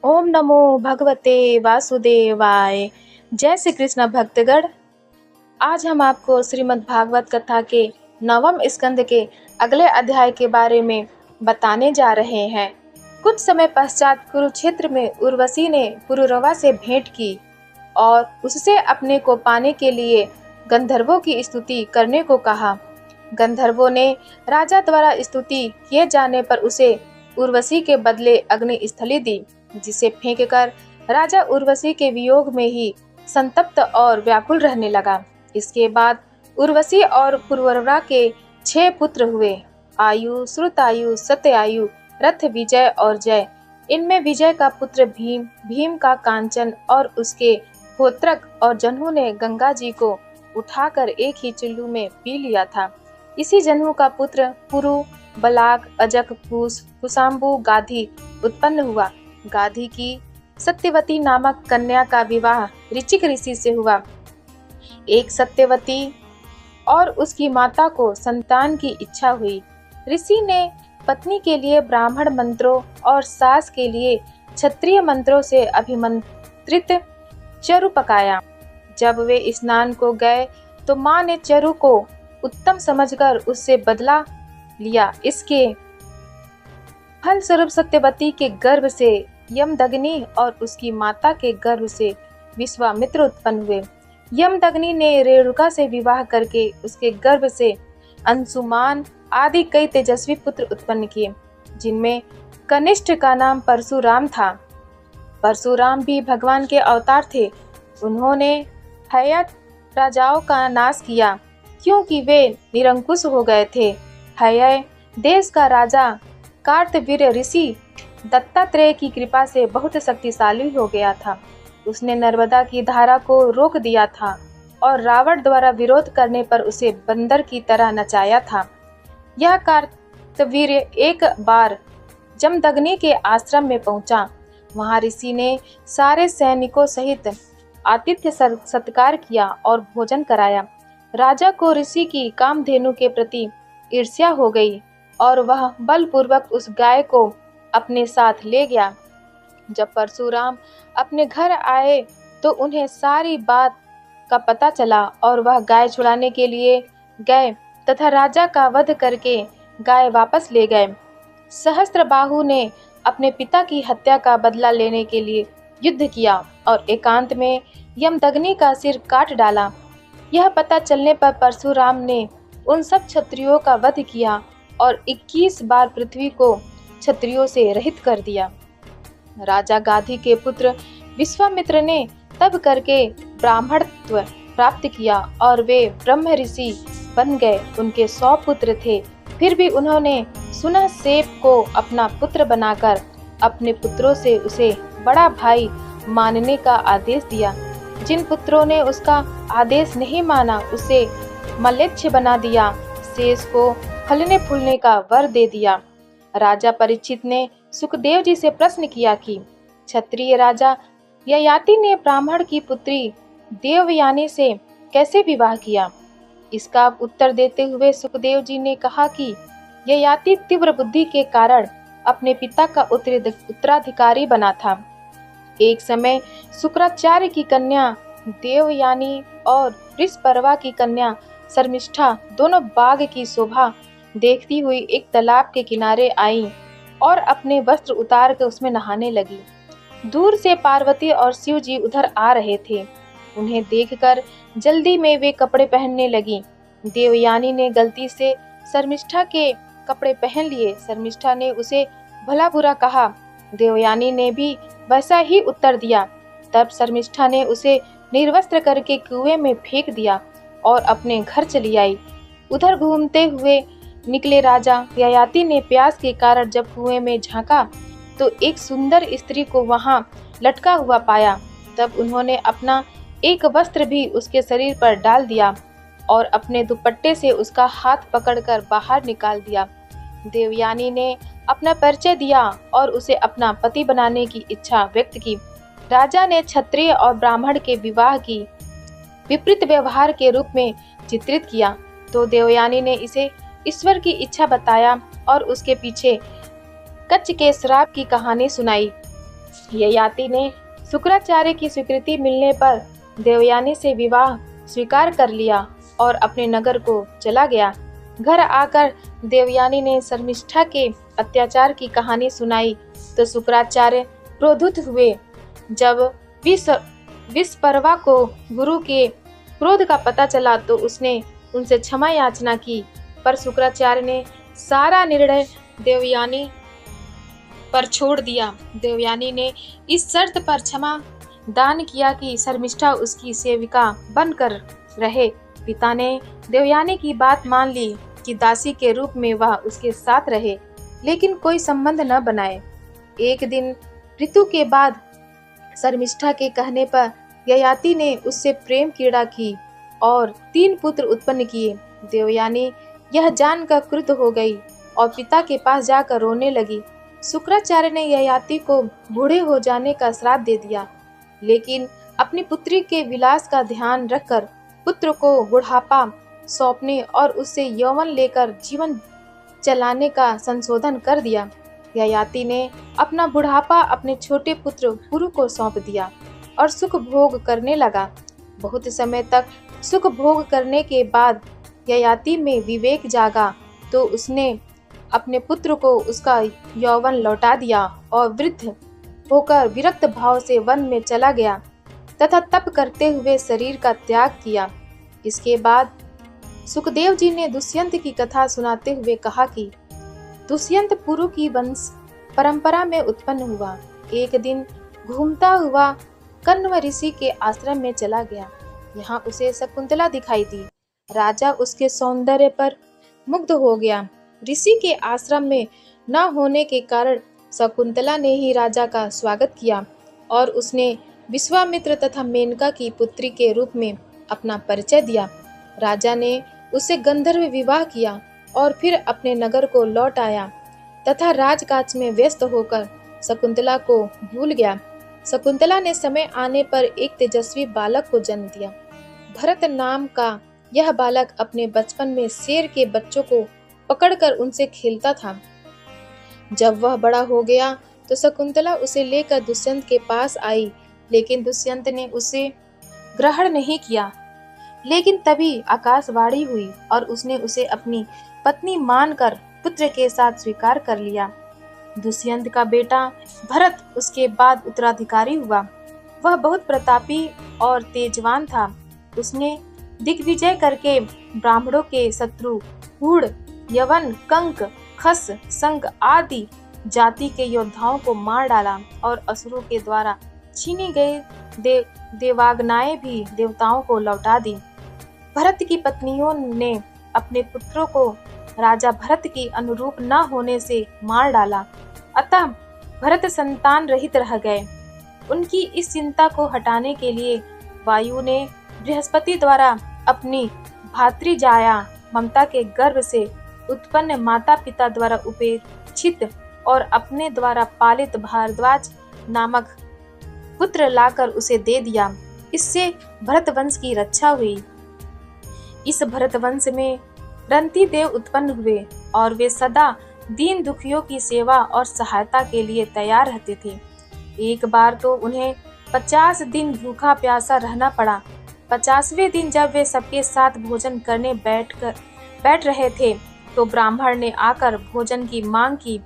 ओम नमो भगवते वासुदेवाय। जय श्री कृष्ण भक्तगण। आज हम आपको श्रीमद् भागवत कथा के नवम स्कंद के अगले अध्याय के बारे में बताने जा रहे हैं। कुछ समय पश्चात कुरुक्षेत्र में उर्वशी ने पुरुरवा से भेंट की और उससे अपने को पाने के लिए गंधर्वों की स्तुति करने को कहा। गंधर्वों ने राजा द्वारा स्तुति किए जाने पर उसे उर्वशी के बदले अग्नि स्थली दी, जिसे फेंककर राजा उर्वशी के वियोग में ही संतप्त और व्याकुल रहने लगा। इसके बाद उर्वशी और पुरवरा के 6 पुत्र हुए, आयु, श्रुतायु, सत्यायु, रथ, विजय और जय। इनमें विजय का पुत्र भीम, भीम का कांचन और उसके होत्रक और जन्हू ने गंगा जी को उठाकर एक ही चुल्लू में पी लिया था। इसी जन्हू का पुत्र पुरु, बलाक, अजक, पूस, कुशाम्बु, गाधी उत्पन्न हुआ। गाधी की सत्यवती नामक कन्या का विवाह ऋचिक ऋषि से हुआ। एक सत्यवती और उसकी माता को संतान की इच्छा हुई। ऋषि ने पत्नी के लिए ब्राह्मण मंत्रों और सास के लिए क्षत्रिय मंत्रों से अभिमंत्रित चरु पकाया। जब वे स्नान को गए तो माँ ने चरु को उत्तम समझकर उससे बदला लिया। इसके फलस्वरूप सत्यवती के गर्भ से यमदग्नि और उसकी माता के गर्भ से विश्वामित्र उत्पन्न हुए। यमदग्नि ने रेणुका से विवाह करके उसके गर्भ से अंशुमान आदि कई तेजस्वी पुत्र उत्पन्न किए, जिनमें कनिष्ठ का नाम परशुराम था। परशुराम भी भगवान के अवतार थे। उन्होंने हयत राजाओं का नाश किया, क्योंकि वे निरंकुश हो गए थे। हय देश का राजा कार्तवीर्य ऋषि दत्तात्रेय की कृपा से बहुत शक्तिशाली हो गया था। उसने नर्मदा की धारा को रोक दिया था और रावण द्वारा विरोध करने पर उसे बंदर की तरह नचाया था। यह कार्तवीर्य एक बार जमदग्नि के आश्रम में पहुंचा। वहां ऋषि ने सारे सैनिकों सहित आतिथ्य सत्कार किया और भोजन कराया। राजा को ऋषि की कामधेनु के प्रति ईर्ष्या हो गई और वह बलपूर्वक उस गाय को अपने साथ ले गया। जब परशुराम अपने घर आए तो उन्हें सारी बात का पता चला और वह गाय छुड़ाने के लिए गए तथा राजा का वध करके गाय वापस ले गए। सहस्त्रबाहु ने अपने पिता की हत्या का बदला लेने के लिए युद्ध किया और एकांत में यमदग्नि का सिर काट डाला। यह पता चलने पर परशुराम ने उन सब क्षत्रियों का वध किया और 21 बार पृथ्वी को क्षत्रियों से रहित कर दिया। राजा गाधी के पुत्र विश्वामित्र ने तब करके ब्राह्मणत्व प्राप्त किया और वे ब्रह्म ऋषि बन गए। उनके 100 पुत्र थे, फिर भी उन्होंने सुनहसेप को अपना पुत्र बनाकर अपने पुत्रों से उसे बड़ा भाई मानने का आदेश दिया। जिन पुत्रों ने उसका आदेश नहीं माना उसे मलेच्छ बना दिया, शेष को फलने फूलने का वर दे दिया। राजा परीक्षित ने सुखदेव जी से प्रश्न किया कि क्षत्रिय राजा ययाति ने ब्राह्मण की पुत्री देवयानी से कैसे विवाह किया। इसका उत्तर देते हुए सुखदेव जी ने कहा कि ययाति तीव्र बुद्धि के कारण अपने पिता का उत्तराधिकारी बना था। एक समय शुक्राचार्य की कन्या देवयानी और वृषपर्वा की कन्या शर्मिष्ठा दोनों बाग की शोभा देखती हुई एक तालाब के किनारे आई और अपने वस्त्र उतार कर उसमें नहाने लगी। दूर से पार्वती और शिव जी उधर आ रहे थे। उन्हें देखकर जल्दी में वे कपड़े पहनने लगी। देवयानी ने गलती से शर्मिष्ठा के कपड़े पहन लिए। शर्मिष्ठा ने उसे भला बुरा कहा। देवयानी ने भी वैसा ही उत्तर दिया। तब शर्मिष्ठा ने उसे निर्वस्त्र करके कुएं में फेंक दिया और अपने घर चली आई। उधर घूमते हुए निकले राजा ययाति ने प्यास के कारण जब कुएं में झांका तो एक सुंदर स्त्री को वहां लटका हुआ पाया। तब उन्होंने अपना एक वस्त्र भी उसके शरीर पर डाल दिया और अपने दुपट्टे से उसका हाथ पकड़कर बाहर निकाल दिया। देवयानी ने अपना परिचय दिया और उसे अपना पति बनाने की इच्छा व्यक्त की। राजा ने क्षत्रिय और ब्राह्मण के विवाह की विपरीत व्यवहार के रूप में चित्रित किया तो देवयानी ने इसे ईश्वर की इच्छा बताया और उसके पीछे कच्च के श्राप की कहानी सुनाई। ययाति ने शुक्राचार्य की स्वीकृति मिलने पर देवयानी से विवाह स्वीकार कर लिया और अपने नगर को चला गया। घर आकर देवयानी ने शर्मिष्ठा के अत्याचार की कहानी सुनाई तो शुक्राचार्य क्रोधित हुए। जब विस्परवा को गुरु के क्रोध का पता चला तो उसने उनसे क्षमा याचना की, पर शुक्राचार्य ने सारा निर्णय देवयानी पर छोड़ दिया। देवयानी ने इस शर्त पर क्षमा दान किया कि शर्मिष्ठा उसकी सेविका बनकर रहे। पिता ने देवयानी की बात मान ली कि दासी के रूप में वह उसके साथ रहे, लेकिन कोई संबंध न बनाए। एक दिन ऋतु के बाद शर्मिष्ठा के कहने पर ययाति ने उससे प्रेम क्रीड़ा की और 3 पुत्र उत्पन्न किए। देवयानी यह जानकर क्रुद्ध हो गई और पिता के पास जाकर रोने लगी। शुक्राचार्य ने ययाति को बूढ़े हो जाने का श्राप दे दिया, लेकिन अपनी पुत्री के विलास का ध्यान रखकर पुत्र को बुढ़ापा सौंपने और उसे यौवन लेकर जीवन चलाने का संशोधन कर दिया। ययाति ने अपना बुढ़ापा अपने छोटे पुत्र पुरु को सौंप दिया और सुख भोग करने लगा। बहुत समय तक सुख भोग करने के बाद ययाति में विवेक जागा तो उसने अपने पुत्र को उसका यौवन लौटा दिया और वृद्ध होकर विरक्त भाव से वन में चला गया तथा तप करते हुए शरीर का त्याग किया। इसके बाद सुखदेव जी ने दुष्यंत की कथा सुनाते हुए कहा कि दुष्यंत पुरु की वंश परंपरा में उत्पन्न हुआ। एक दिन घूमता हुआ कण्व ऋषि के आश्रम में चला गया। यहाँ उसे शकुंतला दिखाई दी। राजा उसके सौंदर्य पर मुग्ध हो गया। ऋषि के आश्रम में न होने के कारण शकुंतला ने ही राजा का स्वागत किया और उसने विश्वामित्र तथा मेनका की पुत्री के रूप में अपना परिचय दिया। राजा ने उससे गंधर्व विवाह किया और फिर अपने नगर को लौट आया तथा राजकाज में व्यस्त होकर शकुंतला को भूल गया। शकुंतला ने समय आने पर एक तेजस्वी बालक को जन्म दिया। भरत नाम का यह बालक अपने बचपन में शेर के बच्चों को पकड़कर उनसे खेलता था। जब वह बड़ा हो गया तो शकुंतला उसे लेकर दुष्यंत के पास आई, लेकिन दुष्यंत ने उसे ग्रहण नहीं किया। लेकिन तभी आकाशवाणी हुई और उसने उसे अपनी पत्नी मानकर पुत्र के साथ स्वीकार कर लिया। दुष्यंत का बेटा भरत उसके बाद उत्तराधिकारी हुआ। वह बहुत प्रतापी और तेजवान था। उसने दिग्विजय करके ब्राह्मणों के शत्रु हूण, यवन, कंक, खस, संग आदि जाति के योद्धाओं को मार डाला और असुरों के द्वारा छीनी गई देवाग्नाएं भी देवताओं को लौटा दी। भरत की पत्नियों ने अपने पुत्रों को राजा भरत की अनुरूप न होने से मार डाला, अतः भरत संतान रहित रह गए। उनकी इस चिंता को हटाने के लिए वायु ने बृहस्पति द्वारा अपनी भातृजाया ममता के गर्भ से उत्पन्न माता पिता द्वारा उपेक्षित और अपने द्वारा पालित भारद्वाज नामक पुत्र लाकर उसे दे दिया। इससे भरत वंश की रक्षा हुई। इस भरत वंश में रंती देव उत्पन्न हुए और वे सदा दीन दुखियों की सेवा और सहायता के लिए तैयार रहते थे। एक बार तो उन्हें 50 दिन भूखा प्यासा रहना पड़ा। 50वें दिन जब वे सबके साथ भोजन करने बैठ रहे थे तो ब्राह्मण ने आकर भोजन की मांग की।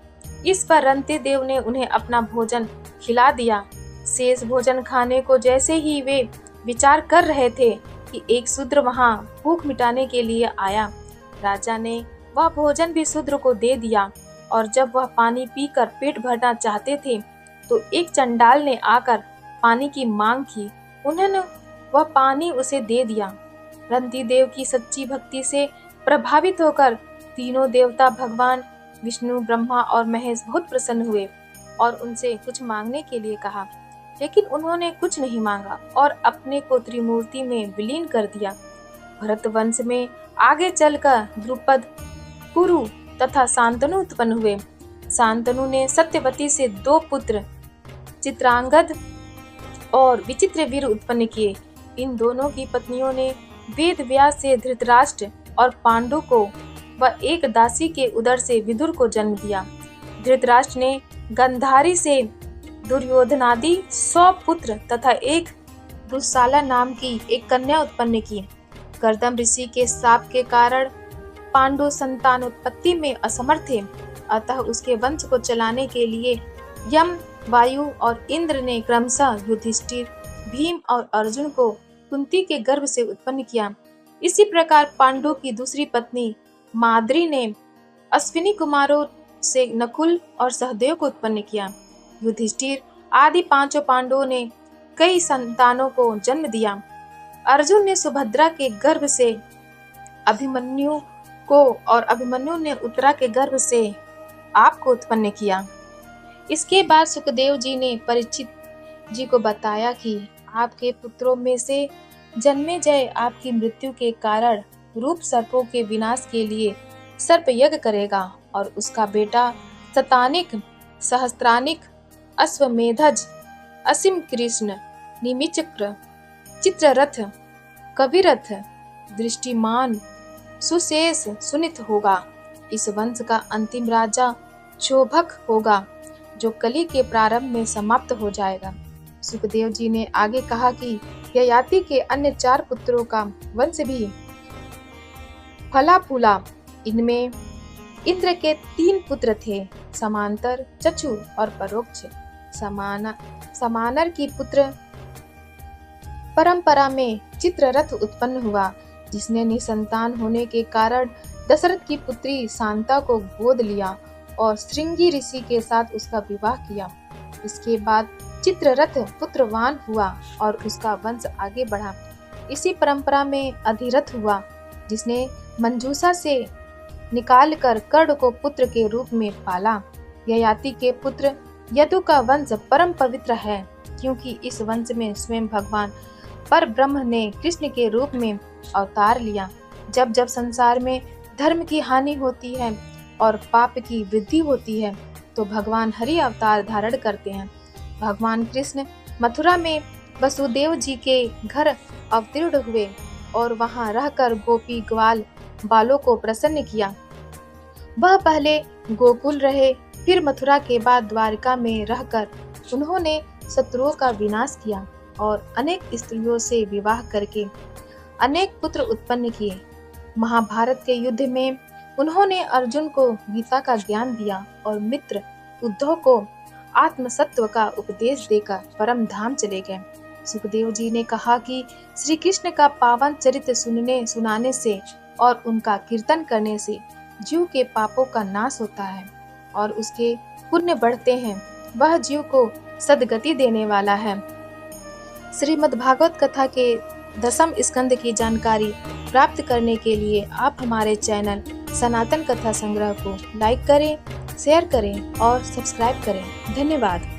इस पर रंती देव ने उन्हें अपना भोजन खिला दिया। शेष भोजन खाने को जैसे ही वे विचार कर रहे थे कि एक शूद्र वहां भूख मिटाने के लिए आया। राजा ने वह भोजन भी शूद्र को दे दिया और जब वह पानी पीकर पेट भरना चाहते थे तो एक चंडाल ने आकर पानी की मांग की। उन्होंने वह पानी उसे दे दिया। रंती देव की सच्ची भक्ति से प्रभावित होकर तीनों देवता भगवान विष्णु, ब्रह्मा और महेश बहुत प्रसन्न हुए और उनसे कुछ मांगने के लिए कहा, लेकिन उन्होंने कुछ नहीं मांगा और अपने को त्रिमूर्ति में विलीन कर दिया। भरत वंश में आगे चलकर द्रुपद, कुरु तथा शांतनु उत्पन्न हुए। शांतनु ने सत्यवती से 2 पुत्र चित्रांगद और विचित्रवीर उत्पन्न किए। इन दोनों की पत्नियों ने वेद व्यास से धृतराष्ट्र और पांडु को व एक दासी के उदर से विदुर को जन्म दिया। धृतराष्ट्र ने गंधारी से दुर्योधनादि 100 पुत्र तथा एक दुस्साला नाम की एक कन्या उत्पन्न की। कर्दम ऋषि के शाप के कारण पांडु संतानोत्पत्ति में असमर्थ थे, अतः उसके वंश को चलाने के लिए यम, वायु और इंद्र ने क्रमशः युधिष्ठिर, भीम और अर्जुन को कुंती के गर्भ से उत्पन्न किया। इसी प्रकार पांडु की दूसरी पत्नी माद्री ने अश्विनी कुमारों से नकुल और सहदेव को उत्पन्न किया। युधिष्ठिर आदि 5 पांडवों ने कई संतानों को जन्म दिया। अर्जुन ने सुभद्रा के गर्भ से अभिमन्यु को और अभिमन्यु ने उत्तरा के गर्भ से आपको उत्पन्न किया। इसके बाद सुखदेव जी ने परीक्षित जी को बताया कि आपके पुत्रों में से जन्मेजय आपकी मृत्यु के कारण रूप सर्पों के विनाश के लिए सर्प यज्ञ करेगा और उसका बेटा शतानिक, सहस्त्रानिक, अश्वमेधज, असीम कृष्ण, निमिचक्र, चित्ररथ, कविरथ, दृष्टिमान, सुशेष, सुनित होगा। इस वंश का अंतिम राजा शोभक होगा जो कली के प्रारंभ में समाप्त हो जाएगा। सुखदेव जी ने आगे कहा कि ययाति के अन्य 4 पुत्रों का वंश भी फला फूला। इनमें इंद्र के 3 पुत्र थे, समांतर, चक्षु और परोक्ष। समानर की पुत्र परंपरा में चित्ररथ उत्पन्न हुआ, जिसने निसंतान होने के कारण दशरथ की पुत्री शांता को गोद लिया और श्रृंगी ऋषि के साथ उसका विवाह किया। इसके बाद चित्ररथ पुत्रवान हुआ और उसका वंश आगे बढ़ा। इसी परंपरा में अधिरथ हुआ, जिसने मंजूषा से निकालकर कर्ण को पुत्र के रूप में पाला। ययाति के पुत्र यदु का वंश परम पवित्र है, क्योंकि इस वंश में स्वयं भगवान पर ब्रह्म ने कृष्ण के रूप में अवतार लिया। जब जब संसार में धर्म की हानि होती है और पाप की वृद्धि होती है, तो भगवान हरि अवतार धारण करते हैं। भगवान कृष्ण मथुरा में वसुदेव जी के घर अवतीर्ण हुए और वहां रहकर गोपी ग्वाल बालों को प्रसन्न किया। वह पहले गोकुल रहे, फिर मथुरा के बाद द्वारका में रहकर उन्होंने शत्रुओं का विनाश किया और अनेक स्त्रियों से विवाह करके अनेक पुत्र उत्पन्न किए। महाभारत के युद्ध में उन्होंने अर्जुन को गीता का ज्ञान दिया और मित्र उद्धव को आत्मसत्व का उपदेश देकर परम धाम चले गए। सुखदेव जी ने कहा कि श्री कृष्ण का पावन चरित्र सुनने सुनाने से और उनका कीर्तन करने से जीव के पापों का नाश होता है और उसके पुण्य बढ़ते हैं। वह जीव को सद्गति देने वाला है। श्रीमद् भागवत कथा के 10वें स्कंद की जानकारी प्राप्त करने के लिए आप हमारे चैनल सनातन कथा संग्रह को लाइक करें, शेयर करें और सब्सक्राइब करें। धन्यवाद।